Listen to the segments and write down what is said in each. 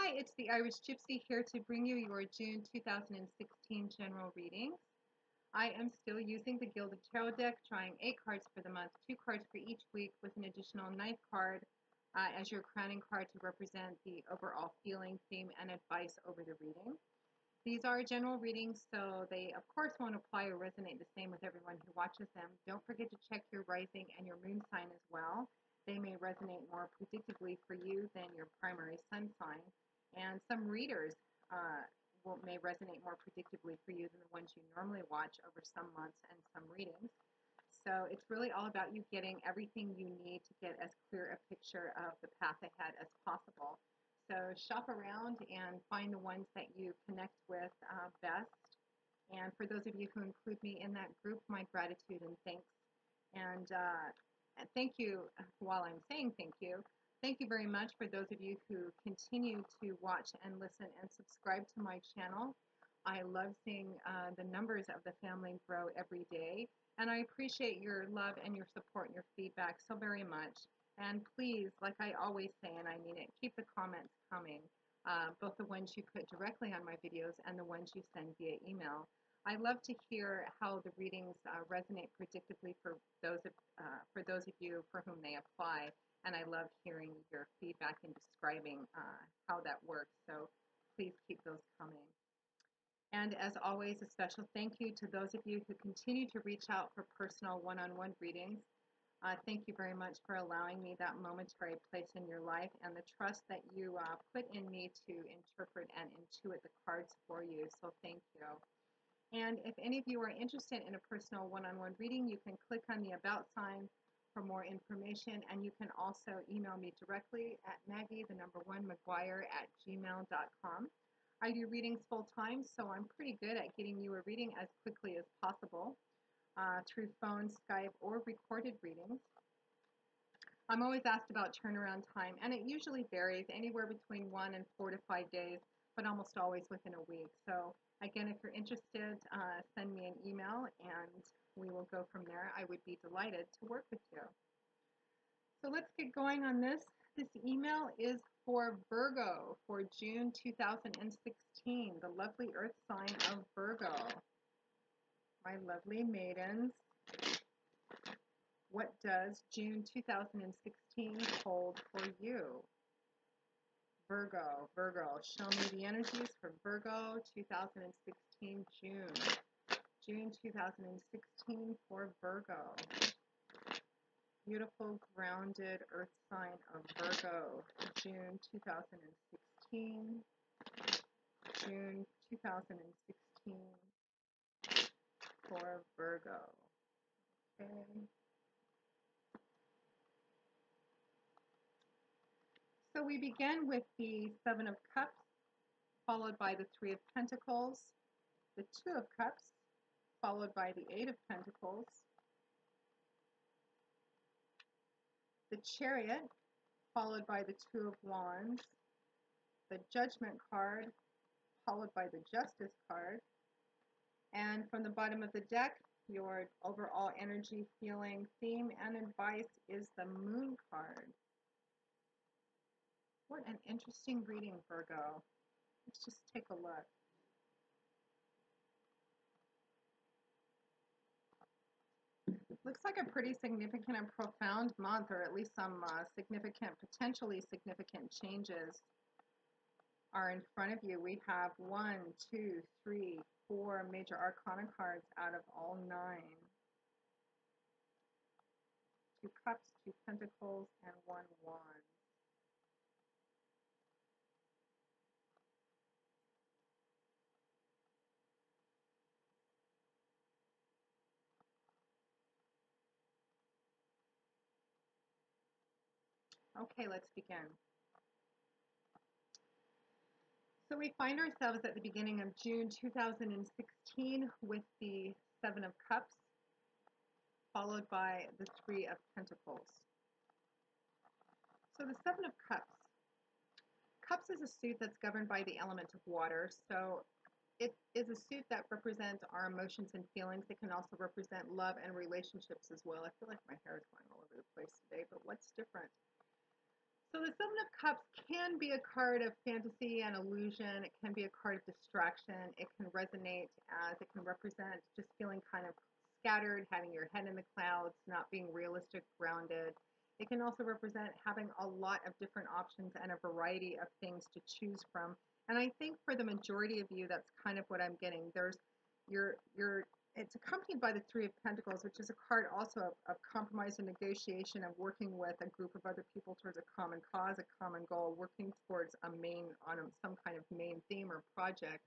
Hi, it's the Irish Gypsy here to bring you your June 2016 general readings. I am still using the Gilded Tarot deck, drawing 8 cards for the month, 2 cards for each week with an additional 9th card as your crowning card to represent the overall feeling, theme, and advice over the reading. These are general readings, so they of course won't apply or resonate the same with everyone who watches them. Don't forget to check your rising and your moon sign as well. They may resonate more predictably for you than your primary sun sign. And some readers may resonate more predictably for you than the ones you normally watch over some months and some readings. So it's really all about you getting everything you need to get as clear a picture of the path ahead as possible. So shop around and find the ones that you connect with best. And for those of you who include me in that group, my gratitude and thanks. And thank you, while I'm saying thank you very much for those of you who continue to watch and listen and subscribe to my channel. I love seeing the numbers of the family grow every day. And I appreciate your love and your support and your feedback so very much. And please, like I always say, and I mean it, keep the comments coming, both the ones you put directly on my videos and the ones you send via email. I love to hear how the readings resonate predictably for those of you for whom they apply, and I love hearing your feedback and describing how that works. So please keep those coming. And as always, a special thank you to those of you who continue to reach out for personal one-on-one readings. Thank you very much for allowing me that momentary place in your life and the trust that you put in me to interpret and intuit the cards for you. So thank you. And if any of you are interested in a personal one-on-one reading, you can click on the About sign for more information, and you can also email me directly at maggie1mcguire@gmail.com. I do readings full-time, so I'm pretty good at getting you a reading as quickly as possible through phone, Skype, or recorded readings. I'm always asked about turnaround time, and it usually varies anywhere between 1 and 4 to 5 days, but almost always within a week. So again, if you're interested, send me an email and we will go from there. I would be delighted to work with you. So let's get going on this. This email is for Virgo for June 2016, the lovely earth sign of Virgo. My lovely maidens, what does June 2016 hold for you? Virgo, show me the energies for Virgo 2016 June. June 2016 for Virgo. Beautiful, grounded earth sign of Virgo. June 2016. June 2016 for Virgo. Okay. So we begin with the Seven of Cups, followed by the Three of Pentacles, the Two of Cups, followed by the Eight of Pentacles, the Chariot, followed by the Two of Wands, the Judgment card, followed by the Justice card, and from the bottom of the deck, your overall energy, feeling, theme, and advice is the Moon card. What an interesting reading, Virgo. Let's just take a look. Looks like a pretty significant and profound month, or at least some potentially significant changes are in front of you. We have 1, 2, 3, 4 major arcana cards out of all 9. 2 cups, 2 pentacles, and 1 wand. Okay, let's begin. So we find ourselves at the beginning of June 2016 with the Seven of Cups, followed by the Three of Pentacles. So the Seven of Cups. Cups is a suit that's governed by the element of water, so it is a suit that represents our emotions and feelings. It can also represent love and relationships as well. I feel like my hair is going all over the place today, but what's different? So the Seven of Cups can be a card of fantasy and illusion. It can be a card of distraction. It can resonate as it can represent just feeling kind of scattered, having your head in the clouds, not being realistic, grounded. It can also represent having a lot of different options and a variety of things to choose from. And I think for the majority of you, that's kind of what I'm getting. There's your it's accompanied by the Three of Pentacles, which is a card also of compromise and negotiation, of working with a group of other people towards a common cause, a common goal, working towards some kind of main theme or project.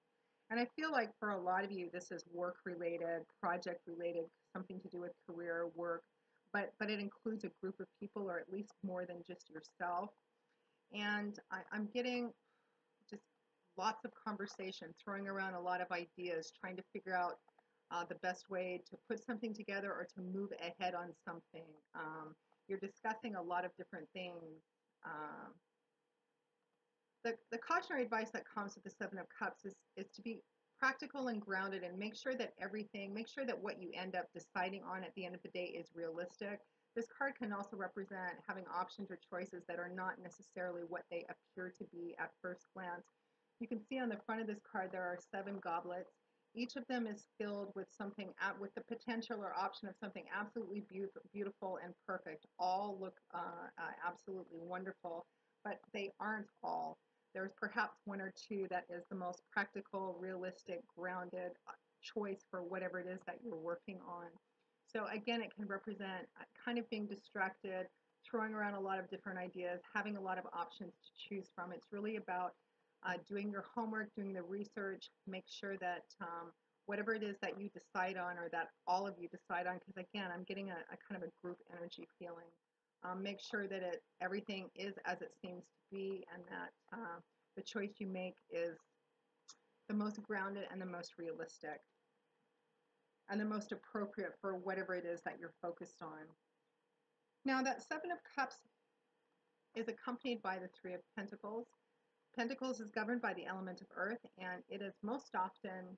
And I feel like for a lot of you, this is work related, project related, something to do with career, work, but it includes a group of people, or at least more than just yourself. And I'm getting just lots of conversation, throwing around a lot of ideas, trying to figure out the best way to put something together or to move ahead on something. You're discussing a lot of different things. Um, the cautionary advice that comes with the Seven of Cups is to be practical and grounded, and make sure that what you end up deciding on at the end of the day is realistic. This card can also represent having options or choices that are not necessarily what they appear to be at first glance. You can see on the front of this card there are 7 goblets. Each of them is filled with with the potential or option of something absolutely beautiful and perfect. All look absolutely wonderful, but they aren't all. There's perhaps one or two that is the most practical, realistic, grounded choice for whatever it is that you're working on. So again, it can represent kind of being distracted, throwing around a lot of different ideas, having a lot of options to choose from. It's really about doing your homework, doing the research, make sure that whatever it is that you decide on, or that all of you decide on, because again, I'm getting a kind of a group energy feeling. Make sure that everything is as it seems to be, and that the choice you make is the most grounded and the most realistic and the most appropriate for whatever it is that you're focused on. Now, that Seven of Cups is accompanied by the Three of Pentacles. Pentacles is governed by the element of earth, and it is most often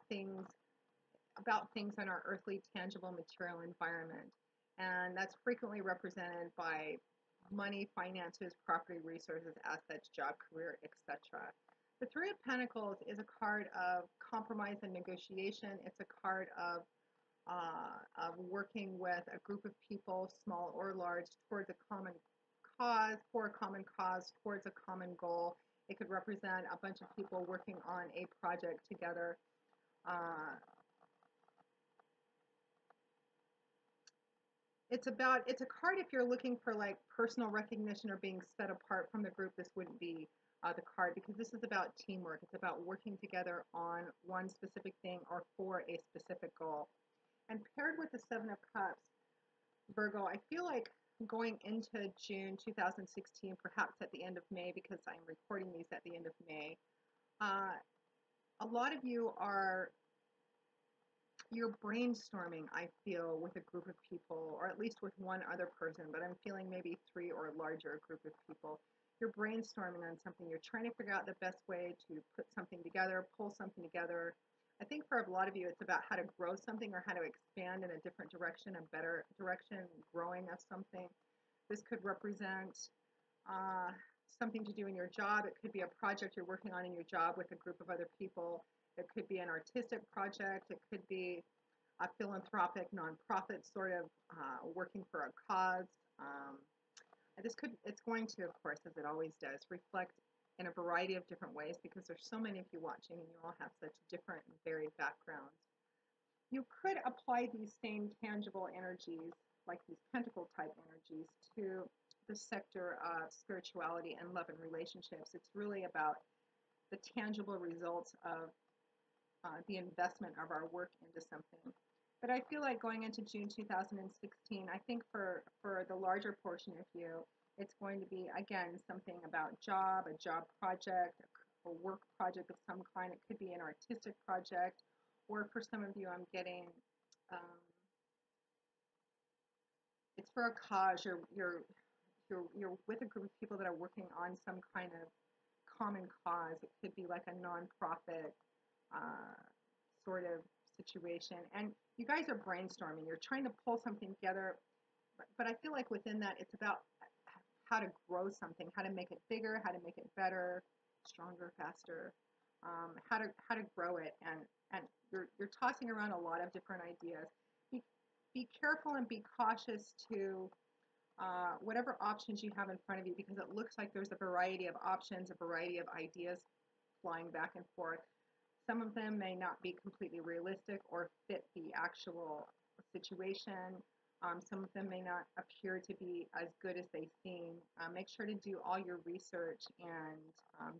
things in our earthly, tangible, material environment. And that's frequently represented by money, finances, property, resources, assets, job, career, etc. The Three of Pentacles is a card of compromise and negotiation. It's a card of working with a group of people, small or large, towards a common cause, for a common cause, towards a common goal. It could represent a bunch of people working on a project together. It's a card if you're looking for like personal recognition or being set apart from the group. This wouldn't be the card, because this is about teamwork. It's about working together on one specific thing or for a specific goal. And paired with the Seven of Cups, Virgo, I feel like going into June 2016, perhaps at the end of May, because I'm recording these at the end of May, a lot of you you're brainstorming, I feel, with a group of people, or at least with one other person, but I'm feeling maybe 3 or larger group of people. You're brainstorming on something. You're trying to figure out the best way to put something together, pull something together. I think for a lot of you, it's about how to grow something or how to expand in a different direction, a better direction, growing of something. This could represent uh, something to do in your job. It could be a project you're working on in your job with a group of other people. It could be an artistic project. It could be a philanthropic, nonprofit sort of working for a cause. It's going to, of course, as it always does, reflect in a variety of different ways, because there's so many of you watching and you all have such different and varied backgrounds. You could apply these same tangible energies, like these pentacle type energies, to the sector of spirituality and love and relationships. It's really about the tangible results of the investment of our work into something. But I feel like going into June 2016, I think for the larger portion of you, it's going to be, again, something about a job project, a work project of some kind. It could be an artistic project, or for some of you, I'm getting, it's for a cause. You're with a group of people that are working on some kind of common cause. It could be like a nonprofit sort of situation, and you guys are brainstorming. You're trying to pull something together, but I feel like within that, it's about how to grow something, how to make it bigger, how to make it better, stronger, faster, how to grow it, and you're tossing around a lot of different ideas. Be, be careful and be cautious to whatever options you have in front of you, because it looks like there's a variety of options, a variety of ideas flying back and forth. Some of them may not be completely realistic or fit the actual situation. Some of them may not appear to be as good as they seem. Make sure to do all your research and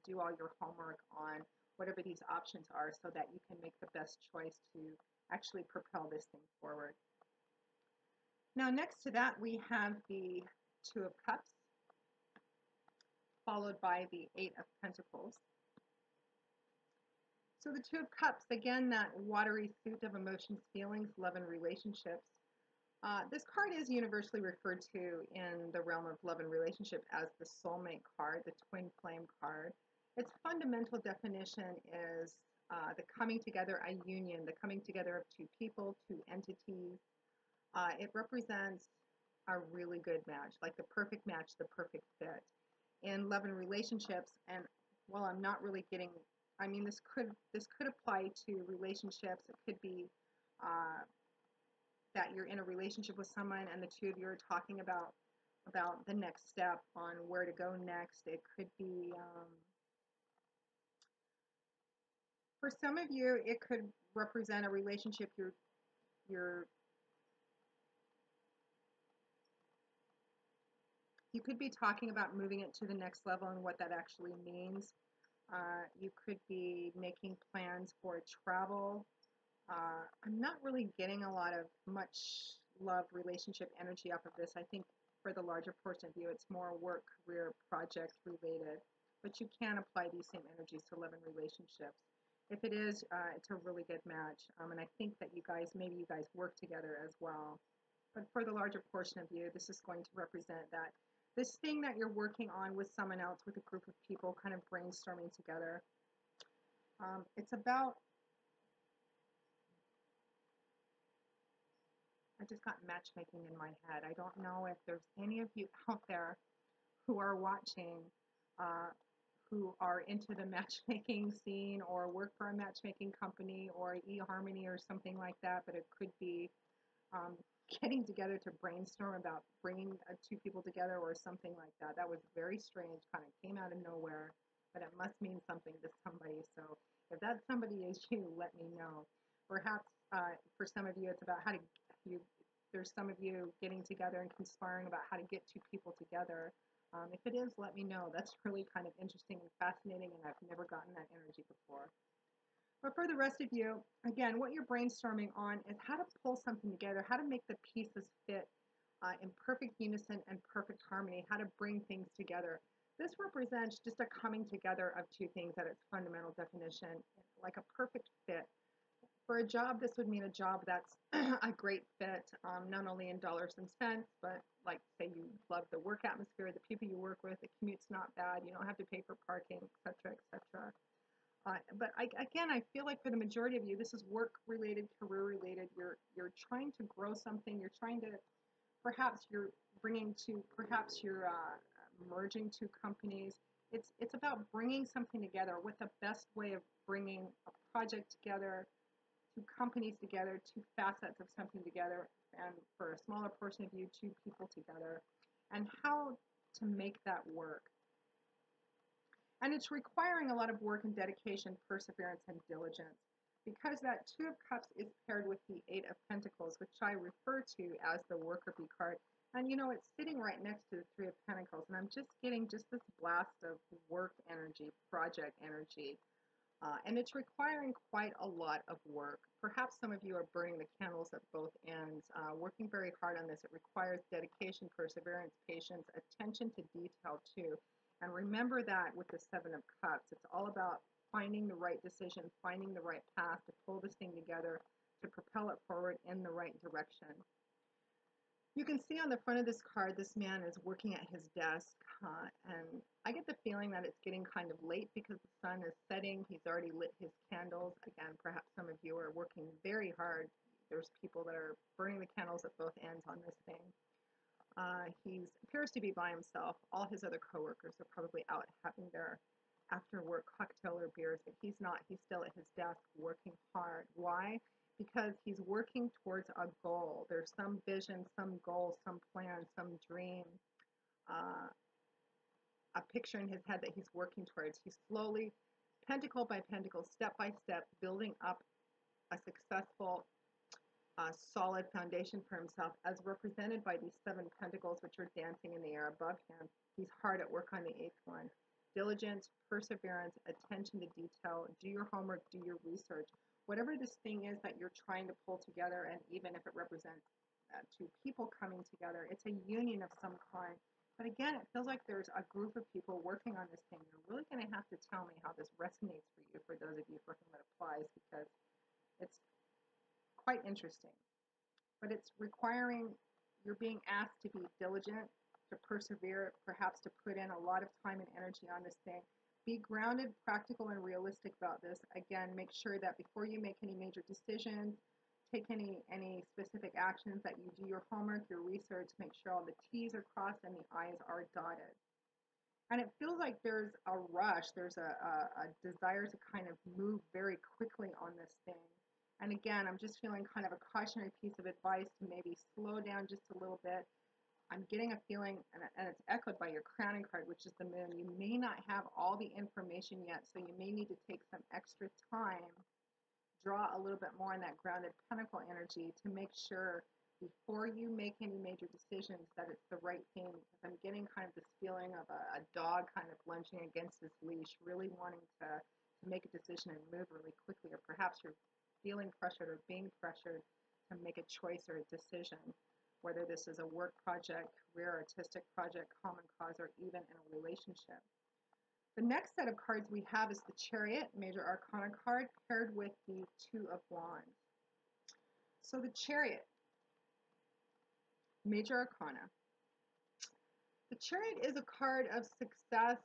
do all your homework on whatever these options are so that you can make the best choice to actually propel this thing forward. Now, next to that, we have the Two of Cups, followed by the Eight of Pentacles. So the Two of Cups, again, that watery suit of emotions, feelings, love, and relationships. This card is universally referred to in the realm of love and relationship as the soulmate card, the twin flame card. Its fundamental definition is the coming together, a union, the coming together of two people, two entities. It represents a really good match, like the perfect match, the perfect fit. In love and relationships, and while I'm not really getting, I mean, this could apply to relationships. It could be that you're in a relationship with someone and the two of you are talking about the next step on where to go next. It could be for some of you, it could represent a relationship you're you could be talking about moving it to the next level and what that actually means. You could be making plans for travel. I'm not really getting a lot of much love relationship energy off of this. I think for the larger portion of you, it's more work, career, project related. But you can apply these same energies to love and relationships. If it is, it's a really good match. And I think that maybe you guys work together as well. But for the larger portion of you, this is going to represent that this thing that you're working on with someone else, with a group of people, kind of brainstorming together. It's about, I just got matchmaking in my head. I don't know if there's any of you out there who are watching, uh, who are into the matchmaking scene or work for a matchmaking company or eHarmony or something like that, but it could be um, getting together to brainstorm about bringing two people together or something like that. That was very strange, kind of came out of nowhere, but it must mean something to somebody. So if that somebody is you, let me know. Perhaps for some of you, it's about how to, there's some of you getting together and conspiring about how to get two people together. If it is, let me know. That's really kind of interesting and fascinating, and I've never gotten that energy before. But for the rest of you, again, what you're brainstorming on is how to pull something together, how to make the pieces fit in perfect unison and perfect harmony, how to bring things together. This represents just a coming together of two things at its fundamental definition, like a perfect fit. For a job, this would mean a job that's a great fit, not only in dollars and cents, but like say you love the work atmosphere, the people you work with, the commute's not bad, you don't have to pay for parking, etc., etc. But again, I feel like for the majority of you, this is work-related, career-related. You're trying to grow something. You're trying to, perhaps you're merging two companies. It's about bringing something together. What the best way of bringing a project together, two companies together, two facets of something together, and for a smaller portion of you, two people together, and how to make that work. And it's requiring a lot of work and dedication, perseverance, and diligence. Because that Two of Cups is paired with the Eight of Pentacles, which I refer to as the worker bee card. And you know, it's sitting right next to the Three of Pentacles. And I'm just getting just this blast of work energy, project energy. And it's requiring quite a lot of work. Perhaps some of you are burning the candles at both ends, working very hard on this. It requires dedication, perseverance, patience, attention to detail too. And remember that with the Seven of Cups, it's all about finding the right decision, finding the right path to pull this thing together, to propel it forward in the right direction. You can see on the front of this card, this man is working at his desk, and I get the feeling that it's getting kind of late because the sun is setting. He's already lit his candles. Again, perhaps some of you are working very hard. There's people that are burning the candles at both ends on this thing. He appears to be by himself. All his other coworkers are probably out having their after work cocktail or beers, but he's not. He's still at his desk working hard. Why? Because he's working towards a goal. There's some vision, some goal, some plan, some dream, uh, a picture in his head that he's working towards. He's slowly, pentacle by pentacle, step by step, building up a successful, solid foundation for himself, as represented by these 7 pentacles, which are dancing in the air above him. He's hard at work on the 8th one. Diligence, perseverance, attention to detail, do your homework, do your research. Whatever this thing is that you're trying to pull together, and even if it represents 2 people coming together, it's a union of some kind. But again, it feels like there's a group of people working on this thing. You're really going to have to tell me how this resonates for you, for those of you for whom it applies, because it's quite interesting. But it's requiring, you're being asked to be diligent, to persevere, perhaps to put in a lot of time and energy on this thing. Be grounded, practical, and realistic about this. Again, make sure that before you make any major decisions, take any specific actions, that you do your homework, your research, make sure all the T's are crossed and the I's are dotted. And it feels like there's a rush, there's a desire to kind of move very quickly on this thing. And again, I'm just feeling kind of a cautionary piece of advice to maybe slow down just a little bit. I'm getting a feeling, and it's echoed by your crowning card, which is the moon. You may not have all the information yet, so you may need to take some extra time, draw a little bit more on that grounded pentacle energy to make sure before you make any major decisions that it's the right thing. Because I'm getting kind of this feeling of a dog kind of lunging against his leash, really wanting to make a decision and move really quickly, or perhaps you're feeling pressured or being pressured to make a choice or a decision, whether this is a work project, career, artistic project, common cause, or even in a relationship. The next set of cards we have is the Chariot, Major Arcana card, paired with the Two of Wands. So the Chariot, Major Arcana. The Chariot is a card of success,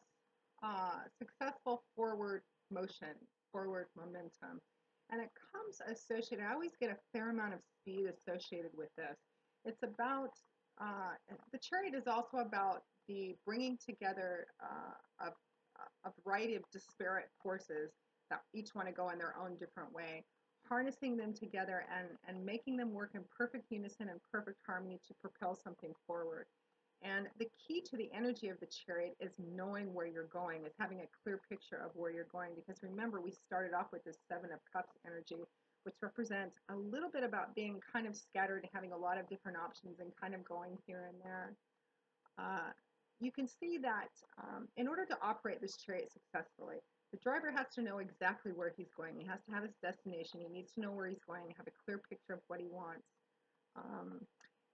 successful forward motion, forward momentum. And it comes associated, I always get a fair amount of speed associated with this. It's about, the Chariot is also about the bringing together of a variety of disparate forces that each want to go in their own different way, harnessing them together and making them work in perfect unison and perfect harmony to propel something forward. And the key to the energy of the Chariot is knowing where you're going, is having a clear picture of where you're going. Because remember, we started off with this 7 of Cups energy, which represents a little bit about being kind of scattered, having a lot of different options and kind of going here and there. You can see that in order to operate this Chariot successfully, the driver has to know exactly where he's going. He has to have his destination. He needs to know where he's going, have a clear picture of what he wants.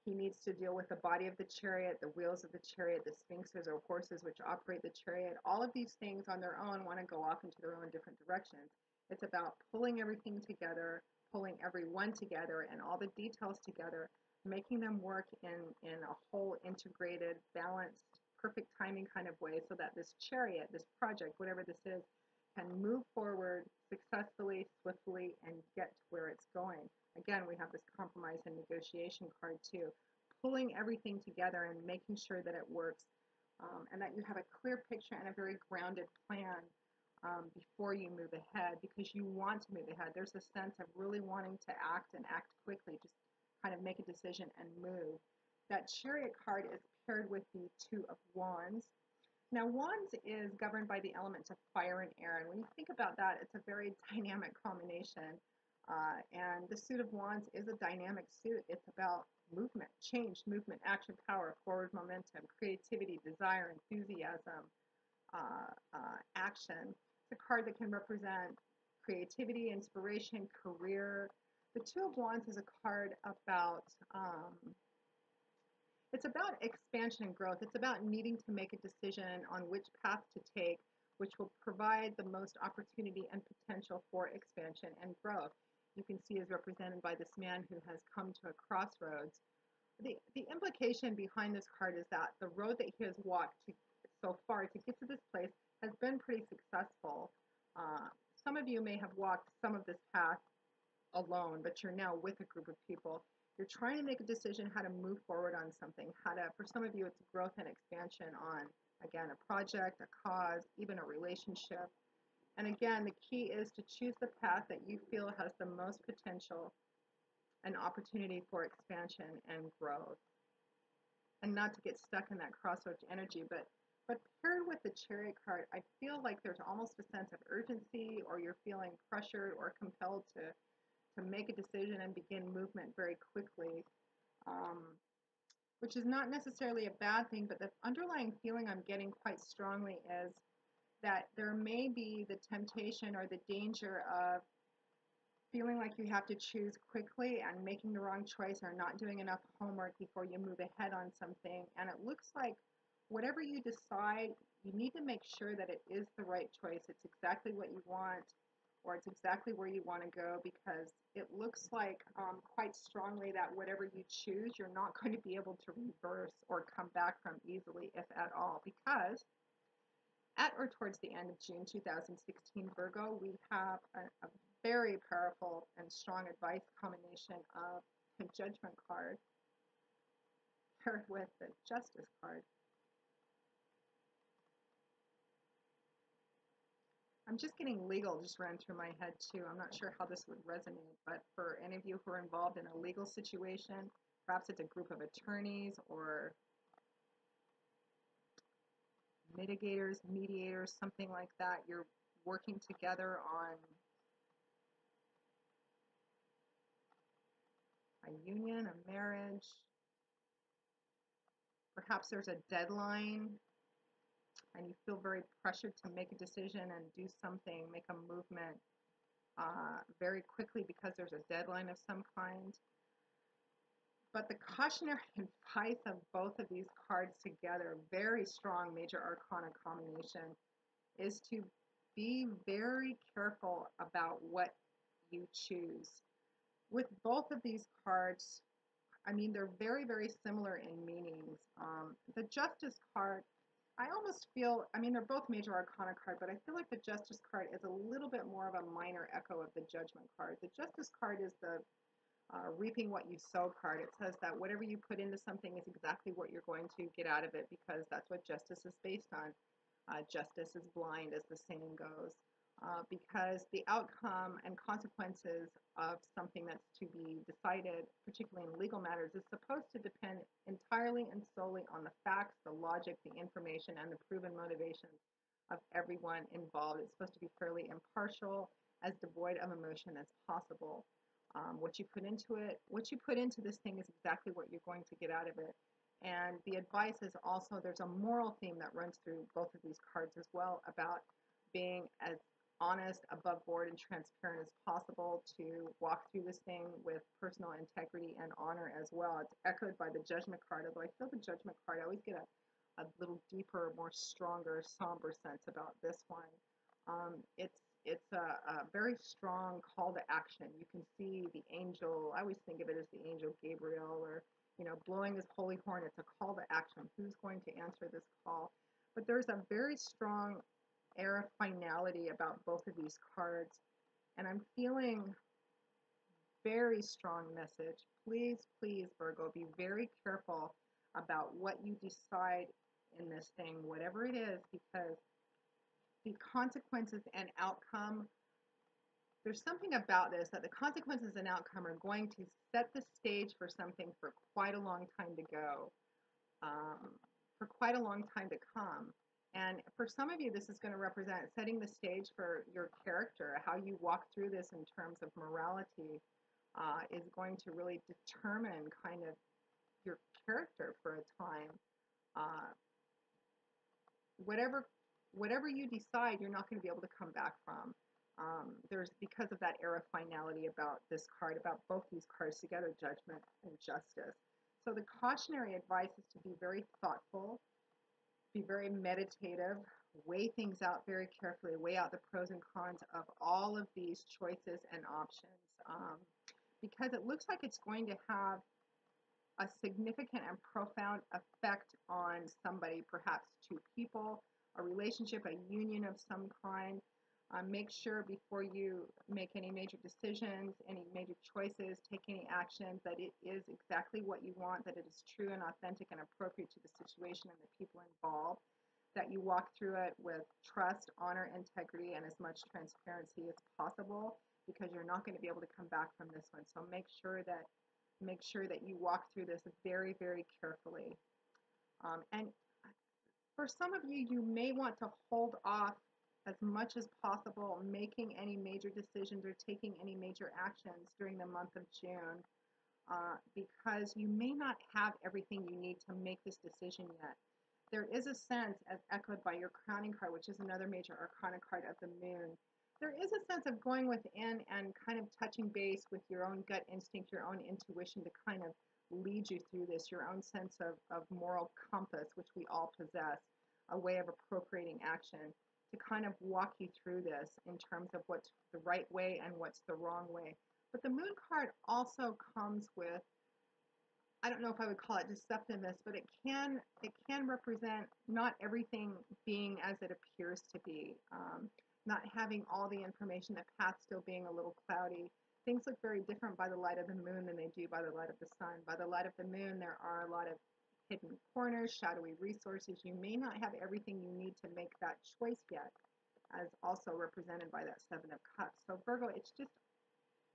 He needs to deal with the body of the Chariot, the wheels of the Chariot, the sphinxes or horses which operate the Chariot. All of these things on their own want to go off into their own different directions. It's about pulling everything together, pulling everyone together and all the details together, making them work in a whole integrated, balanced, perfect timing kind of way, so that this Chariot, this project, whatever this is, can move forward successfully, swiftly, and get to where it's going. Again, we have this compromise and negotiation card too, pulling everything together and making sure that it works, and that you have a clear picture and a very grounded plan before you move ahead, because you want to move ahead. There's a sense of really wanting to act and act quickly, just kind of make a decision and move. That Chariot card is paired with the Two of Wands. Now, Wands is governed by the elements of fire and air, and when you think about that, it's a very dynamic combination. And the suit of Wands is a dynamic suit. It's about movement, change, movement, action, power, forward momentum, creativity, desire, enthusiasm, action. It's a card that can represent creativity, inspiration, career. The Two of Wands is a card about it's about expansion and growth. It's about needing to make a decision on which path to take, which will provide the most opportunity and potential for expansion and growth. You can see is represented by this man who has come to a crossroads. The implication behind this card is that the road that he has walked so far to get to this place has been pretty successful. Some of you may have walked some of this path alone, but you're now with a group of people. You're trying to make a decision how to move forward on something, how to, for some of you, it's growth and expansion on, again, a project, a cause, even a relationship. And again, the key is to choose the path that you feel has the most potential and opportunity for expansion and growth, and not to get stuck in that crossroads energy. But paired with the Chariot card, I feel like there's almost a sense of urgency, or you're feeling pressured or compelled to make a decision and begin movement very quickly, um, which is not necessarily a bad thing, but the underlying feeling I'm getting quite strongly is that there may be the temptation or the danger of feeling like you have to choose quickly and making the wrong choice or not doing enough homework before you move ahead on something. And it looks like whatever you decide, you need to make sure that it is the right choice. It's exactly what you want, or it's exactly where you want to go, because it looks like quite strongly that whatever you choose, you're not going to be able to reverse or come back from easily, if at all, because at or towards the end of June 2016, Virgo, we have a very powerful and strong advice combination of the Judgment card paired with the Justice card. I'm just getting legal just ran through my head too. I'm not sure how this would resonate, but for any of you who are involved in a legal situation, perhaps it's a group of attorneys or mitigators, mediators, something like that. You're working together on a union, a marriage. Perhaps there's a deadline and you feel very pressured to make a decision and do something, make a movement very quickly because there's a deadline of some kind. But the cautionary advice of both of these cards together, very strong major arcana combination, is to be very careful about what you choose. With both of these cards, I mean, they're very, very similar in meanings. The Justice card, I almost feel, I mean, they're both major arcana card, but I feel like the Justice card is a little bit more of a minor echo of the Judgment card. The Justice card is the reaping what you sow card. It says that whatever you put into something is exactly what you're going to get out of it, because that's what justice is based on. Justice is blind, as the saying goes, because the outcome and consequences of something that's to be decided, particularly in legal matters, is supposed to depend entirely and solely on the facts, the logic, the information, and the proven motivations of everyone involved. It's supposed to be fairly impartial, as devoid of emotion as possible. What you put into it, what you put into this thing is exactly what you're going to get out of it. And the advice is also, there's a moral theme that runs through both of these cards as well, about being as honest, above board, and transparent as possible to walk through this thing with personal integrity and honor as well. It's echoed by the Judgment card, although I feel the Judgment card, I always get a little deeper, more stronger, somber sense about this one. It's a very strong call to action. You can see the angel, I always think of it as the angel Gabriel, or, you know, blowing his holy horn. It's a call to action. Who's going to answer this call? But there's a very strong air of finality about both of these cards. And I'm feeling very strong message. Please, please, Virgo, be very careful about what you decide in this thing, whatever it is, because the consequences and outcome, there's something about this, that the consequences and outcome are going to set the stage for something for quite a long time to go, for quite a long time to come. And for some of you, this is going to represent setting the stage for your character. How you walk through this in terms of morality is going to really determine kind of your character for a time. Uh, whatever you decide, you're not going to be able to come back from. There's, because of that air of finality about this card, about both these cards together, Judgment and Justice. So the cautionary advice is to be very thoughtful, be very meditative, weigh things out very carefully, weigh out the pros and cons of all of these choices and options, because it looks like it's going to have a significant and profound effect on somebody, perhaps two people, a relationship, a union of some kind. Make sure before you make any major decisions, any major choices, take any actions, that it is exactly what you want, that it is true and authentic and appropriate to the situation and the people involved, that you walk through it with trust, honor, integrity, and as much transparency as possible, because you're not going to be able to come back from this one. So make sure that you walk through this very, very carefully. And for some of you, you may want to hold off as much as possible making any major decisions or taking any major actions during the month of June, because you may not have everything you need to make this decision yet. There is a sense, as echoed by your crowning card, which is another major arcana card of the moon, there is a sense of going within and kind of touching base with your own gut instinct, your own intuition to kind of lead you through this, your own sense of moral compass, which we all possess, a way of appropriating action, to kind of walk you through this in terms of what's the right way and what's the wrong way. But the moon card also comes with, I don't know if I would call it deceptiveness, but it can represent not everything being as it appears to be, not having all the information, the path still being a little cloudy. Things look very different by the light of the moon than they do by the light of the sun. By the light of the moon, there are a lot of hidden corners, shadowy resources. You may not have everything you need to make that choice yet, as also represented by that Seven of Cups. So Virgo, it's just,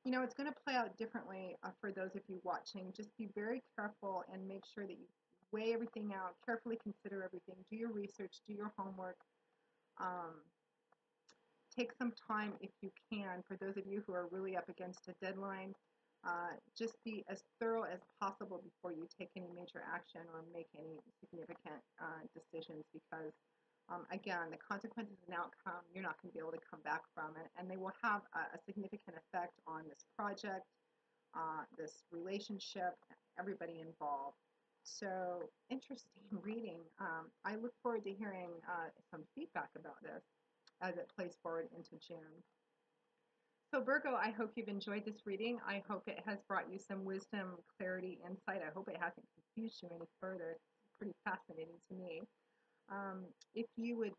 it's going to play out differently for those of you watching. Just be very careful and make sure that you weigh everything out, carefully consider everything, do your research, do your homework. Um, Take some time if you can. For those of you who are really up against a deadline, just be as thorough as possible before you take any major action or make any significant decisions, because again, the consequences and outcome you're not going to be able to come back from it, and they will have a significant effect on this project, this relationship, everybody involved. So interesting reading. I look forward to hearing some feedback about this as it plays forward into June. So Virgo, I hope you've enjoyed this reading. I hope it has brought you some wisdom, clarity, insight. I hope it hasn't confused you any further. It's pretty fascinating to me. If you would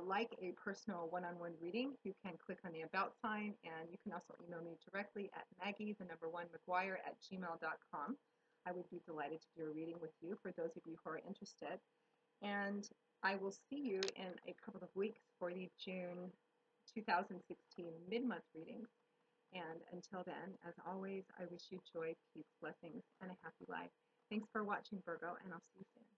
like a personal one-on-one reading, you can click on the About sign, and you can also email me directly at maggie1mcguire@gmail.com. I would be delighted to do a reading with you for those of you who are interested. And I will see you in a couple of weeks for the June 2016 mid-month readings. And until then, as always, I wish you joy, peace, blessings, and a happy life. Thanks for watching, Virgo, and I'll see you soon.